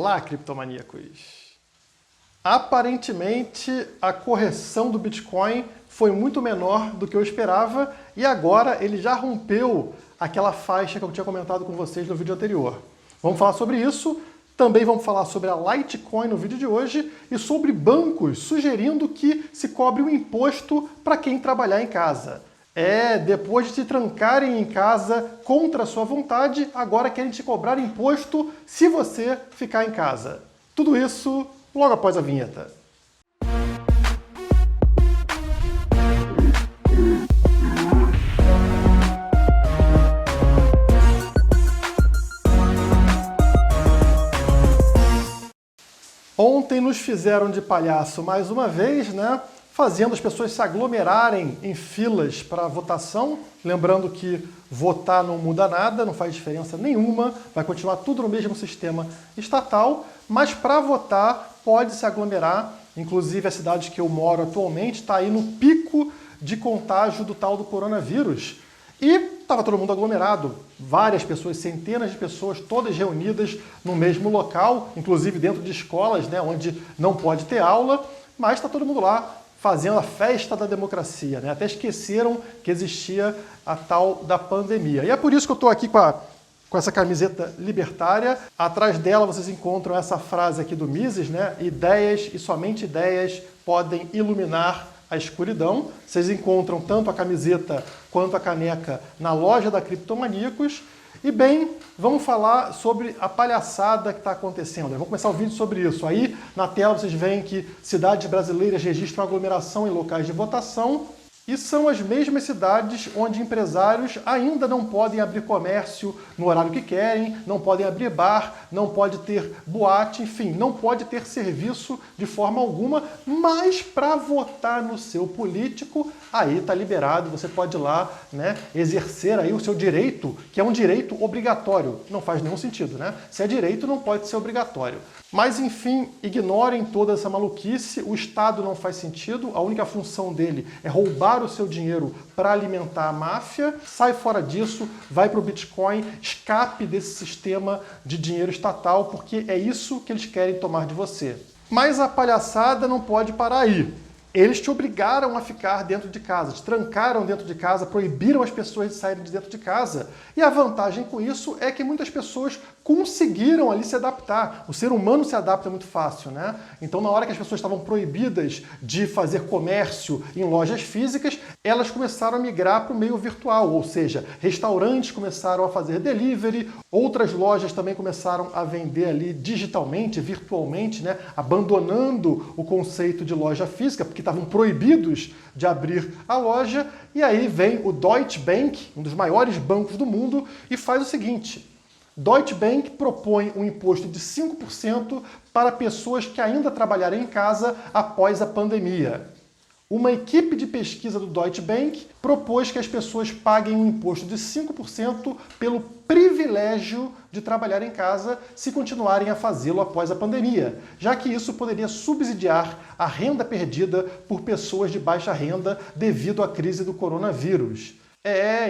Olá, criptomaníacos! Aparentemente, a correção do Bitcoin foi muito menor do que eu esperava e agora ele já rompeu aquela faixa que eu tinha comentado com vocês no vídeo anterior. Vamos falar sobre isso, também vamos falar sobre a Litecoin no vídeo de hoje e sobre bancos sugerindo que se cobre um imposto para quem trabalhar em casa. Depois de te trancarem em casa contra a sua vontade, agora querem te cobrar imposto se você ficar em casa. Tudo isso logo após a vinheta. Ontem nos fizeram de palhaço mais uma vez, né? Fazendo as pessoas se aglomerarem em filas para votação. Lembrando que votar não muda nada, não faz diferença nenhuma, vai continuar tudo no mesmo sistema estatal, mas para votar pode se aglomerar. Inclusive a cidade que eu moro atualmente está aí no pico de contágio do tal do coronavírus. E estava todo mundo aglomerado, várias pessoas, centenas de pessoas, todas reunidas no mesmo local, inclusive dentro de escolas, né, onde não pode ter aula, mas está todo mundo lá fazendo a festa da democracia, né? Até esqueceram que existia a tal da pandemia. E é por isso que eu estou aqui com essa camiseta libertária. Atrás dela vocês encontram essa frase aqui do Mises, né? Ideias e somente ideias podem iluminar a escuridão. Vocês encontram tanto a camiseta quanto a caneca na loja da Criptomaníacos. E bem, vamos falar sobre a palhaçada que está acontecendo. Vamos começar o vídeo sobre isso. Aí na tela vocês veem que cidades brasileiras registram aglomeração em locais de votação. E são as mesmas cidades onde empresários ainda não podem abrir comércio no horário que querem, não podem abrir bar, não pode ter boate, enfim, não pode ter serviço de forma alguma, mas para votar no seu político, aí está liberado, você pode ir lá, né, exercer aí o seu direito, que é um direito obrigatório. Não faz nenhum sentido, né? Se é direito, não pode ser obrigatório. Mas, enfim, ignorem toda essa maluquice, o Estado não faz sentido, a única função dele é roubar o seu dinheiro para alimentar a máfia, sai fora disso, vai para o Bitcoin, escape desse sistema de dinheiro estatal, porque é isso que eles querem tomar de você. Mas a palhaçada não pode parar aí. Eles te obrigaram a ficar dentro de casa, te trancaram dentro de casa, proibiram as pessoas de saírem de dentro de casa. E a vantagem com isso é que muitas pessoas conseguiram ali se adaptar. O ser humano se adapta muito fácil, né? Então, na hora que as pessoas estavam proibidas de fazer comércio em lojas físicas, elas começaram a migrar para o meio virtual, ou seja, restaurantes começaram a fazer delivery, outras lojas também começaram a vender ali digitalmente, virtualmente, né? Abandonando o conceito de loja física, porque estavam proibidos de abrir a loja. E aí vem o Deutsche Bank, um dos maiores bancos do mundo, e faz o seguinte: Deutsche Bank propõe um imposto de 5% para pessoas que ainda trabalharem em casa após a pandemia. Uma equipe de pesquisa do Deutsche Bank propôs que as pessoas paguem um imposto de 5% pelo privilégio de trabalhar em casa se continuarem a fazê-lo após a pandemia, já que isso poderia subsidiar a renda perdida por pessoas de baixa renda devido à crise do coronavírus.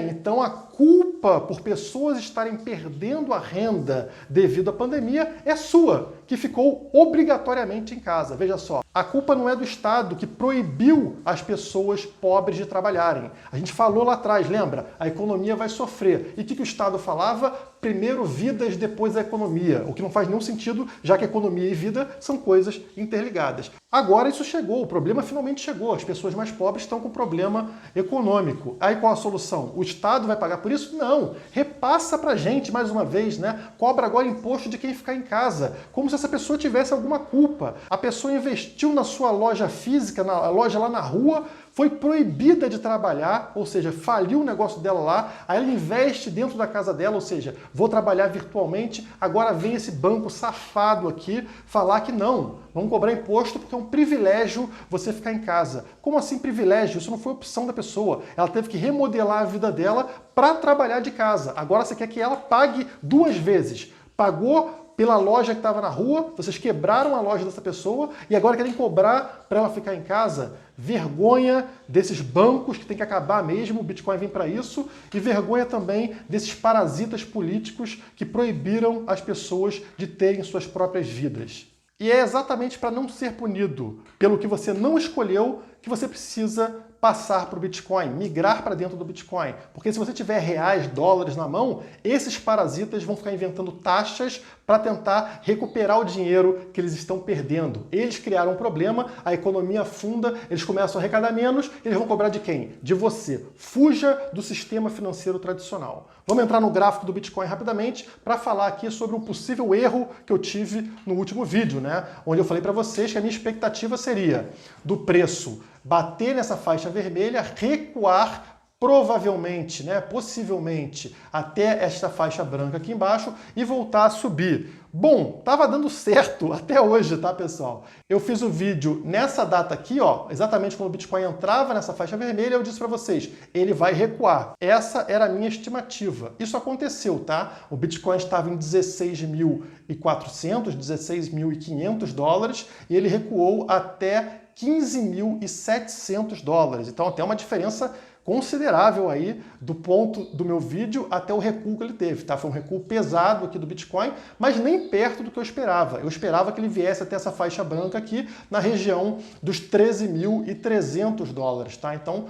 Então a culpa por pessoas estarem perdendo a renda devido à pandemia é sua, que ficou obrigatoriamente em casa. Veja só, a culpa não é do Estado, que proibiu as pessoas pobres de trabalharem. A gente falou lá atrás, lembra? A economia vai sofrer. E o que o Estado falava? Primeiro vidas, depois a economia. O que não faz nenhum sentido, já que economia e vida são coisas interligadas. Agora isso chegou, o problema finalmente chegou. As pessoas mais pobres estão com problema econômico. Aí qual a solução? O Estado vai pagar por isso? Não. Repassa pra gente, mais uma vez, né? Cobra agora imposto de quem ficar em casa. Como se essa pessoa tivesse alguma culpa. A pessoa investiu na sua loja física, na loja lá na rua, foi proibida de trabalhar, ou seja, faliu o negócio dela lá, aí ela investe dentro da casa dela, ou seja, vou trabalhar virtualmente, agora vem esse banco safado aqui falar que não, vamos cobrar imposto porque é um privilégio você ficar em casa. Como assim privilégio? Isso não foi opção da pessoa, ela teve que remodelar a vida dela para trabalhar de casa. Agora você quer que ela pague duas vezes. Pagou pela loja que estava na rua, vocês quebraram a loja dessa pessoa e agora querem cobrar para ela ficar em casa. Vergonha desses bancos que tem que acabar mesmo, o Bitcoin vem para isso, e vergonha também desses parasitas políticos que proibiram as pessoas de terem suas próprias vidas. E é exatamente para não ser punido pelo que você não escolheu que você precisa passar para o Bitcoin, migrar para dentro do Bitcoin. Porque se você tiver reais, dólares na mão, esses parasitas vão ficar inventando taxas para tentar recuperar o dinheiro que eles estão perdendo. Eles criaram um problema, a economia afunda, eles começam a arrecadar menos, eles vão cobrar de quem? De você. Fuja do sistema financeiro tradicional. Vamos entrar no gráfico do Bitcoin rapidamente para falar aqui sobre um possível erro que eu tive no último vídeo, né? Onde eu falei para vocês que a minha expectativa seria do preço bater nessa faixa vermelha, recuar provavelmente, né, possivelmente, até esta faixa branca aqui embaixo e voltar a subir. Bom, estava dando certo até hoje, tá, pessoal? Eu fiz o vídeo nessa data aqui, ó, exatamente quando o Bitcoin entrava nessa faixa vermelha, eu disse para vocês, ele vai recuar. Essa era a minha estimativa. Isso aconteceu, tá? O Bitcoin estava em 16.400, 16.500 dólares e ele recuou até 15.700 dólares. Então, até uma diferença considerável aí do ponto do meu vídeo até o recuo que ele teve, tá? Foi um recuo pesado aqui do Bitcoin, mas nem perto do que eu esperava. Eu esperava que ele viesse até essa faixa branca aqui na região dos 13.300 dólares, tá? Então,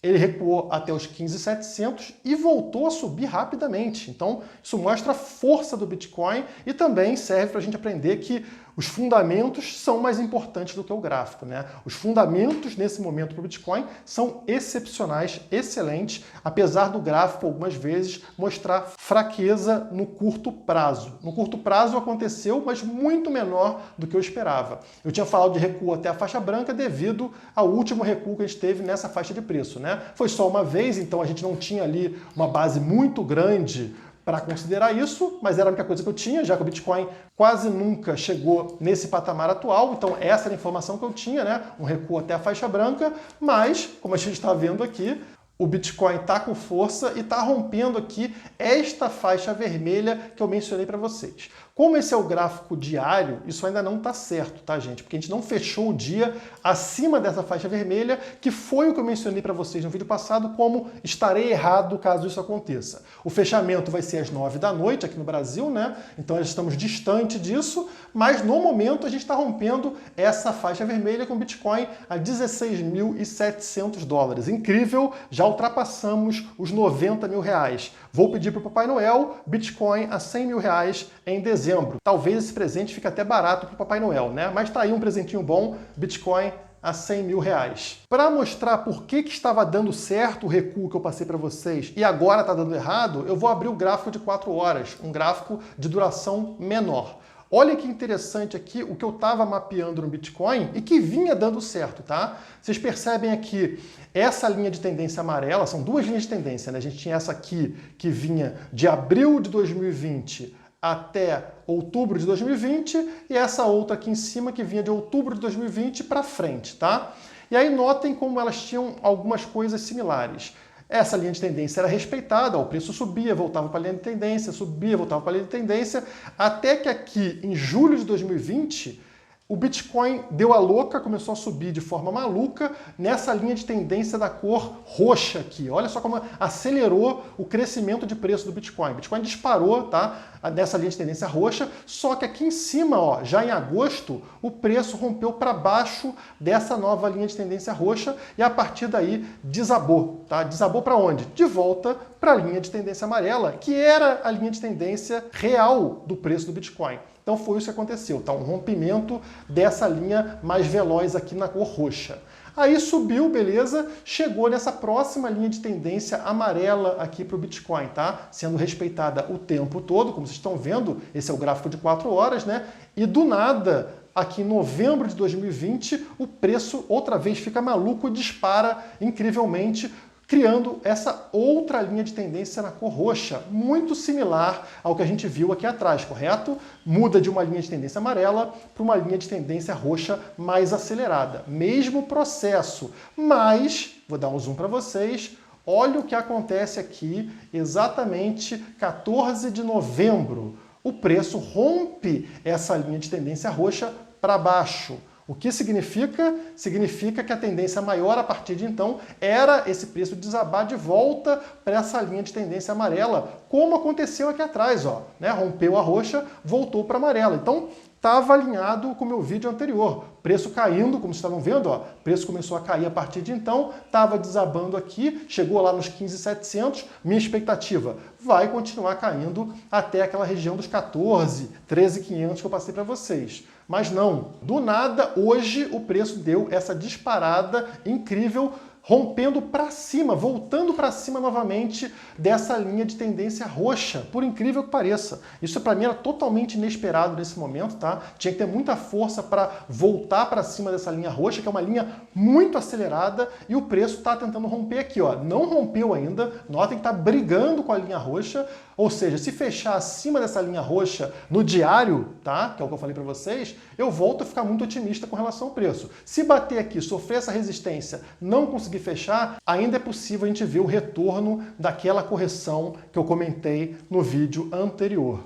ele recuou até os 15.700 e voltou a subir rapidamente. Então, isso mostra a força do Bitcoin e também serve para a gente aprender que os fundamentos são mais importantes do que o gráfico, né? Os fundamentos nesse momento para o Bitcoin são excepcionais, excelentes, apesar do gráfico algumas vezes mostrar fraqueza no curto prazo. No curto prazo aconteceu, mas muito menor do que eu esperava. Eu tinha falado de recuo até a faixa branca devido ao último recuo que a gente teve nessa faixa de preço, né? Foi só uma vez, então a gente não tinha ali uma base muito grande para considerar isso, mas era a única coisa que eu tinha, já que o Bitcoin quase nunca chegou nesse patamar atual, então essa era a informação que eu tinha, né? Um recuo até a faixa branca, mas, como a gente está vendo aqui, o Bitcoin está com força e está rompendo aqui esta faixa vermelha que eu mencionei para vocês. Como esse é o gráfico diário, isso ainda não está certo, tá, gente? Porque a gente não fechou o dia acima dessa faixa vermelha, que foi o que eu mencionei para vocês no vídeo passado, como estarei errado caso isso aconteça. O fechamento vai ser às 9 da noite aqui no Brasil, né? Então nós estamos distante disso, mas no momento a gente está rompendo essa faixa vermelha com Bitcoin a 16.700 dólares. Incrível, já ultrapassamos os 90 mil reais. Vou pedir para o Papai Noel Bitcoin a 100 mil reais em dezembro. Talvez esse presente fique até barato para o Papai Noel, né? Mas tá aí um presentinho bom, Bitcoin a 100 mil reais. Para mostrar por que estava dando certo o recuo que eu passei para vocês e agora está dando errado, eu vou abrir o gráfico de 4 horas, um gráfico de duração menor. Olha que interessante aqui o que eu estava mapeando no Bitcoin e que vinha dando certo, tá? Vocês percebem aqui essa linha de tendência amarela, são duas linhas de tendência, né? A gente tinha essa aqui que vinha de abril de 2020 até outubro de 2020 e essa outra aqui em cima que vinha de outubro de 2020 para frente, tá? E aí notem como elas tinham algumas coisas similares. Essa linha de tendência era respeitada, o preço subia, voltava para a linha de tendência, subia, voltava para a linha de tendência, até que aqui em julho de 2020 o Bitcoin deu a louca, começou a subir de forma maluca nessa linha de tendência da cor roxa aqui. Olha só como acelerou o crescimento de preço do Bitcoin. O Bitcoin disparou, tá? Nessa linha de tendência roxa, só que aqui em cima, ó, já em agosto, o preço rompeu para baixo dessa nova linha de tendência roxa e a partir daí desabou, tá? Desabou para onde? De volta para a linha de tendência amarela, que era a linha de tendência real do preço do Bitcoin. Então foi isso que aconteceu, tá? Um rompimento dessa linha mais veloz aqui na cor roxa. Aí subiu, beleza, chegou nessa próxima linha de tendência amarela aqui para o Bitcoin, tá? Sendo respeitada o tempo todo, como vocês estão vendo, esse é o gráfico de 4 horas, né? E do nada, aqui em novembro de 2020, o preço outra vez fica maluco e dispara incrivelmente, criando essa outra linha de tendência na cor roxa, muito similar ao que a gente viu aqui atrás, correto? Muda de uma linha de tendência amarela para uma linha de tendência roxa mais acelerada. Mesmo processo, mas, vou dar um zoom para vocês, olha o que acontece aqui exatamente 14 de novembro. o preço rompe essa linha de tendência roxa para baixo. O que significa? Significa que a tendência maior a partir de então era esse preço desabar de volta para essa linha de tendência amarela, como aconteceu aqui atrás, ó, né? Rompeu a roxa, voltou para amarela. Então, estava alinhado com o meu vídeo anterior. Preço caindo, como vocês estavam vendo, ó, preço começou a cair a partir de então, estava desabando aqui, chegou lá nos 15.700, minha expectativa vai continuar caindo até aquela região dos 14, 13.500 que eu passei para vocês. Mas não, do nada, hoje o preço deu essa disparada incrível, rompendo para cima, voltando para cima novamente dessa linha de tendência roxa, por incrível que pareça. Isso para mim era totalmente inesperado nesse momento, tá? Tinha que ter muita força para voltar para cima dessa linha roxa, que é uma linha muito acelerada, e o preço está tentando romper aqui, ó. Não rompeu ainda, notem que está brigando com a linha roxa, ou seja, se fechar acima dessa linha roxa no diário, tá? Que é o que eu falei para vocês, eu volto a ficar muito otimista com relação ao preço. Se bater aqui, sofrer essa resistência, não conseguir fechar, ainda é possível a gente ver o retorno daquela correção que eu comentei no vídeo anterior.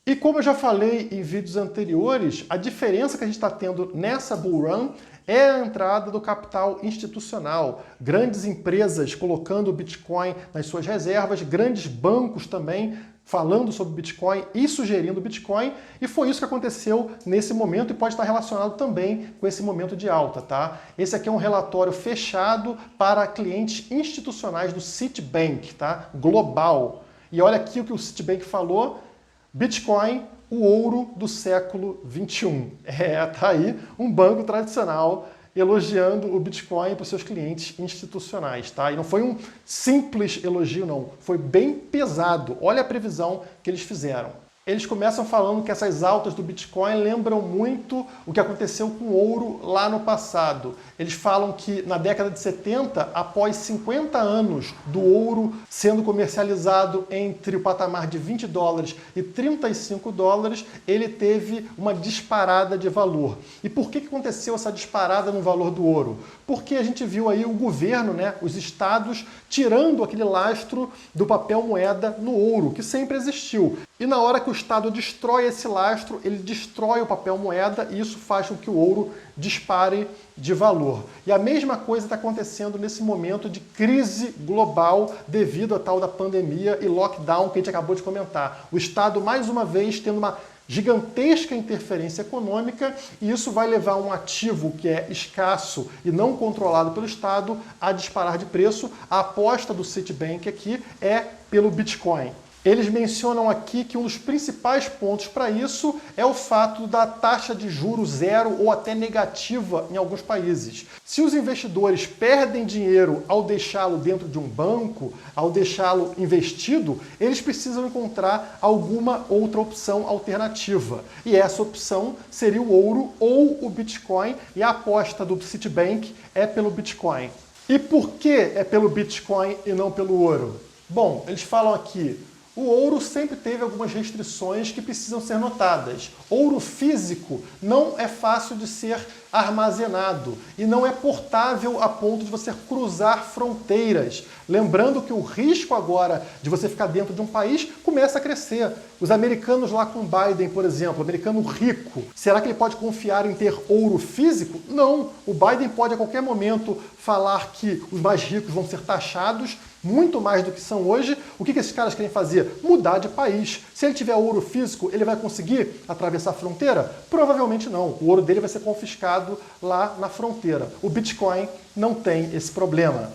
E como eu já falei em vídeos anteriores, a diferença que a gente está tendo nessa bull run é a entrada do capital institucional. Grandes empresas colocando o Bitcoin nas suas reservas, grandes bancos também falando sobre Bitcoin e sugerindo Bitcoin, e foi isso que aconteceu nesse momento e pode estar relacionado também com esse momento de alta, tá? Esse aqui é um relatório fechado para clientes institucionais do Citibank, tá? Global. E olha aqui o que o Citibank falou: Bitcoin, o ouro do século XXI. Tá aí um banco tradicional elogiando o Bitcoin para os seus clientes institucionais, tá? E não foi um simples elogio, não. Foi bem pesado. Olha a previsão que eles fizeram. Eles começam falando que essas altas do Bitcoin lembram muito o que aconteceu com o ouro lá no passado. Eles falam que na década de 70, após 50 anos do ouro sendo comercializado entre o patamar de 20 dólares e 35 dólares, ele teve uma disparada de valor. E por que aconteceu essa disparada no valor do ouro? Porque a gente viu aí o governo, né, os estados, tirando aquele lastro do papel moeda no ouro, que sempre existiu. E na hora que o Estado destrói esse lastro, ele destrói o papel moeda e isso faz com que o ouro dispare de valor. E a mesma coisa está acontecendo nesse momento de crise global devido à tal da pandemia e lockdown que a gente acabou de comentar. O Estado, mais uma vez, tendo uma gigantesca interferência econômica, e isso vai levar um ativo que é escasso e não controlado pelo Estado a disparar de preço. A aposta do Citibank aqui é pelo Bitcoin. Eles mencionam aqui que um dos principais pontos para isso é o fato da taxa de juros zero ou até negativa em alguns países. Se os investidores perdem dinheiro ao deixá-lo dentro de um banco, ao deixá-lo investido, eles precisam encontrar alguma outra opção alternativa. E essa opção seria o ouro ou o Bitcoin, e a aposta do Citibank é pelo Bitcoin. E por que é pelo Bitcoin e não pelo ouro? Bom, eles falam aqui: o ouro sempre teve algumas restrições que precisam ser notadas. Ouro físico não é fácil de ser armazenado e não é portável a ponto de você cruzar fronteiras. Lembrando que o risco agora de você ficar dentro de um país começa a crescer. Os americanos lá com Biden, por exemplo, americano rico, será que ele pode confiar em ter ouro físico? Não. O Biden pode a qualquer momento falar que os mais ricos vão ser taxados muito mais do que são hoje. O que esses caras querem fazer? Mudar de país. Se ele tiver ouro físico, ele vai conseguir atravessar a fronteira? Provavelmente não. O ouro dele vai ser confiscado lá na fronteira. O Bitcoin não tem esse problema.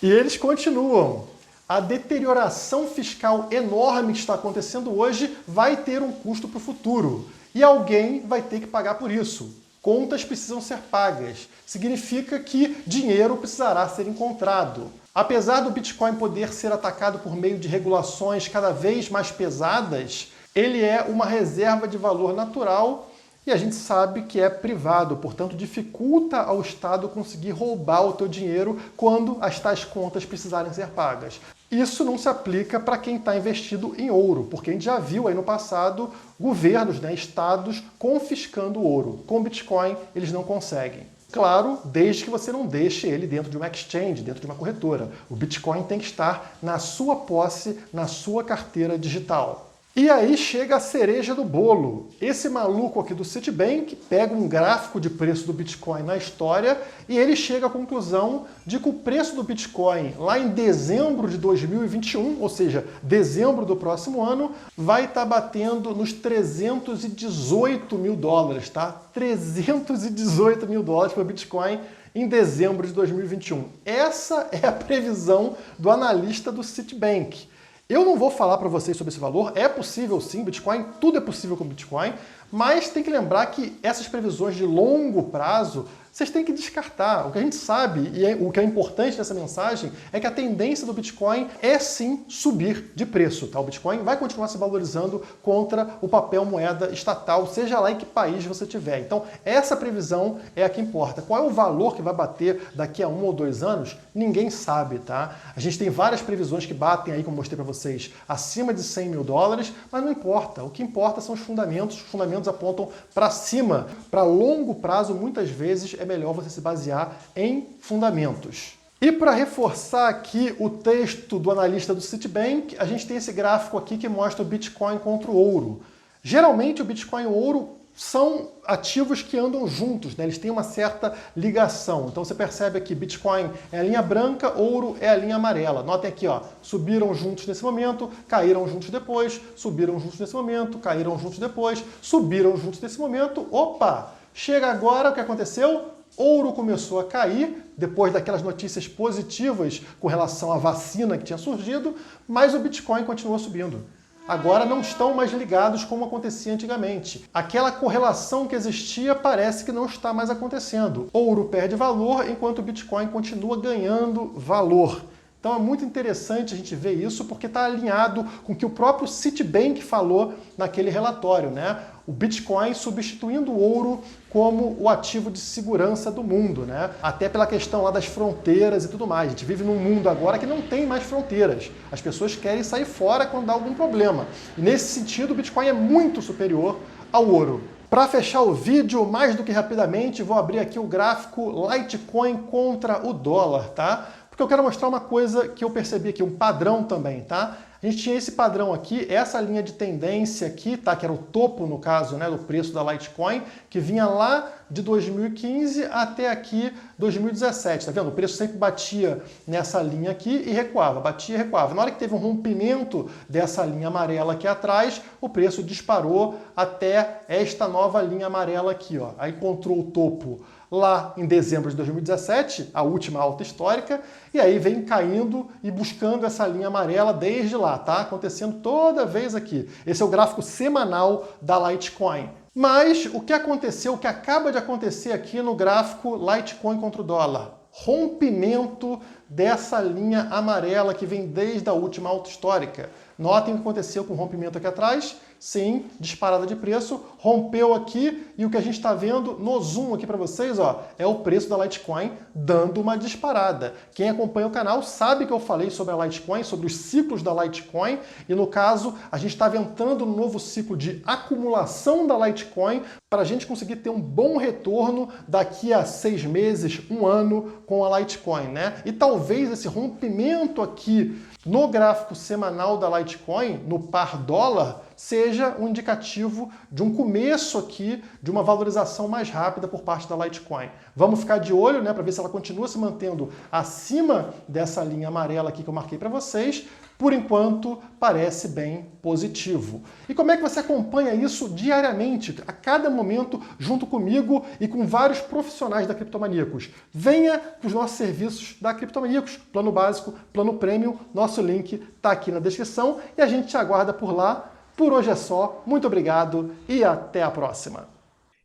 E eles continuam: a deterioração fiscal enorme que está acontecendo hoje vai ter um custo para o futuro. E alguém vai ter que pagar por isso. Contas precisam ser pagas. Significa que dinheiro precisará ser encontrado. Apesar do Bitcoin poder ser atacado por meio de regulações cada vez mais pesadas, ele é uma reserva de valor natural e a gente sabe que é privado, portanto dificulta ao Estado conseguir roubar o teu dinheiro quando as tais contas precisarem ser pagas. Isso não se aplica para quem está investido em ouro, porque a gente já viu aí no passado governos, né, estados confiscando ouro. Com Bitcoin eles não conseguem. Claro, desde que você não deixe ele dentro de uma exchange, dentro de uma corretora. O Bitcoin tem que estar na sua posse, na sua carteira digital. E aí chega a cereja do bolo. Esse maluco aqui do Citibank pega um gráfico de preço do Bitcoin na história e ele chega à conclusão de que o preço do Bitcoin lá em dezembro de 2021, ou seja, dezembro do próximo ano, vai estar batendo nos 318 mil dólares, tá? 318 mil dólares para o Bitcoin em dezembro de 2021. Essa é a previsão do analista do Citibank. Eu não vou falar para vocês sobre esse valor, é possível sim, Bitcoin, tudo é possível com Bitcoin, mas tem que lembrar que essas previsões de longo prazo, vocês têm que descartar. O que a gente sabe, e o que é importante nessa mensagem, é que a tendência do Bitcoin é sim subir de preço. Tá? O Bitcoin vai continuar se valorizando contra o papel moeda estatal, seja lá em que país você estiver. Então, essa previsão é a que importa. Qual é o valor que vai bater daqui a 1 ou 2 anos? Ninguém sabe, tá? A gente tem várias previsões que batem aí, como mostrei para vocês, acima de 100 mil dólares, mas não importa. O que importa são os fundamentos apontam para cima. Para longo prazo, muitas vezes, é melhor você se basear em fundamentos. E para reforçar aqui o texto do analista do Citibank, a gente tem esse gráfico aqui que mostra o Bitcoin contra o ouro. Geralmente o Bitcoin e o ouro são ativos que andam juntos, né? Eles têm uma certa ligação. Então você percebe aqui, Bitcoin é a linha branca, ouro é a linha amarela. Notem aqui, ó, subiram juntos nesse momento, caíram juntos depois, subiram juntos nesse momento, caíram juntos depois, subiram juntos nesse momento. Opa! Chega agora, o que aconteceu? Ouro começou a cair, depois daquelas notícias positivas com relação à vacina que tinha surgido, mas o Bitcoin continuou subindo. Agora não estão mais ligados como acontecia antigamente. Aquela correlação que existia parece que não está mais acontecendo. Ouro perde valor enquanto o Bitcoin continua ganhando valor. Então é muito interessante a gente ver isso porque está alinhado com o que o próprio Citibank falou naquele relatório, né? O Bitcoin substituindo o ouro como o ativo de segurança do mundo, né? Até pela questão lá das fronteiras e tudo mais. A gente vive num mundo agora que não tem mais fronteiras. As pessoas querem sair fora quando dá algum problema. E nesse sentido, o Bitcoin é muito superior ao ouro. Para fechar o vídeo, mais do que rapidamente, vou abrir aqui o gráfico Litecoin contra o dólar, tá? Porque eu quero mostrar uma coisa que eu percebi aqui, um padrão também, tá? A gente tinha esse padrão aqui, essa linha de tendência aqui, tá? Que era o topo, no caso, né, do preço da Litecoin, que vinha lá de 2015 até aqui 2017, tá vendo? O preço sempre batia nessa linha aqui e recuava, batia e recuava. Na hora que teve um rompimento dessa linha amarela aqui atrás, o preço disparou até esta nova linha amarela aqui, ó. Aí encontrou o topo lá em dezembro de 2017, a última alta histórica, e aí vem caindo e buscando essa linha amarela desde lá, tá? Acontecendo toda vez aqui. Esse é o gráfico semanal da Litecoin. Mas o que aconteceu, o que acaba de acontecer aqui no gráfico Litecoin contra o dólar? Rompimento dessa linha amarela que vem desde a última alta histórica. Notem o que aconteceu com o rompimento aqui atrás. Sim, disparada de preço, rompeu aqui e o que a gente está vendo no zoom aqui para vocês, ó, é o preço da Litecoin dando uma disparada. Quem acompanha o canal sabe que eu falei sobre a Litecoin, sobre os ciclos da Litecoin, e no caso a gente estava entrando no novo ciclo de acumulação da Litecoin para a gente conseguir ter um bom retorno daqui a 6 meses, 1 ano com a Litecoin, né? E talvez esse rompimento aqui no gráfico semanal da Litecoin, no par dólar, seja um indicativo de um começo aqui de uma valorização mais rápida por parte da Litecoin. Vamos ficar de olho, né, para ver se ela continua se mantendo acima dessa linha amarela aqui que eu marquei para vocês. Por enquanto, parece bem positivo. E como é que você acompanha isso diariamente, a cada momento, junto comigo e com vários profissionais da Criptomaníacos? Venha para os nossos serviços da Criptomaníacos, plano básico, plano premium, nosso link está aqui na descrição e a gente te aguarda por lá. Por hoje é só, muito obrigado e até a próxima.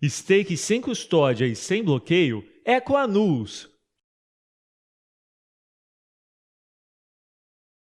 Stake sem custódia e sem bloqueio é com a Nus.